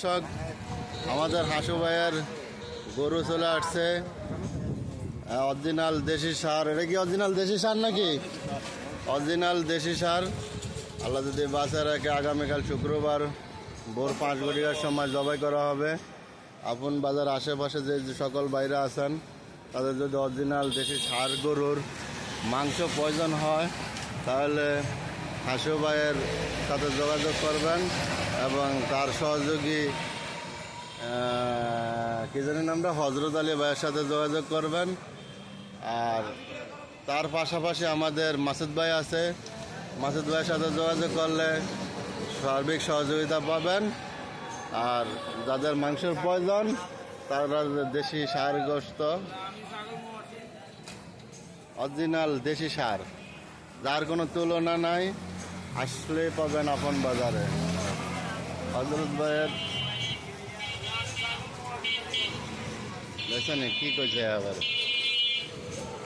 দর্শক, আমাদের হাসু ভাইয়ের গরু চলে আসছে অরিজিনাল দেশি সার। এটা কি অরিজিনাল দেশি সার নাকি? অরিজিনাল দেশি সার। আল্লাহ যদি বাঁচায় রাখে, আগামীকাল শুক্রবার ভোর 5 ঘটিকার সময় জবাই করা হবে। আপন বাজার আশেপাশে যে সকল বাইরে আছেন, তাদের যদি অরিজিনাল দেশি সার গরুর মাংস প্রয়োজন হয়, তাহলে হাসু ভাইয়ের সাথে যোগাযোগ করবেন এবং তার সহযোগী কি জানি নামটা, হজরত আলী ভাইয়ের সাথে যোগাযোগ করবেন। আর তার পাশাপাশি আমাদের মাসুদ ভাই আছে, মাসুদ ভাইয়ের সাথে যোগাযোগ করলে সার্বিক সহযোগিতা পাবেন। আর যাদের মাংসের প্রয়োজন, তারা দেশি সার গোস্ত, অরিজিনাল দেশি সার, যার কোনো তুলনা নাই, আসলে পাবেন আপন বাজারে। হজরত ভাইয়ের দেখছেন কি কইছে আবার।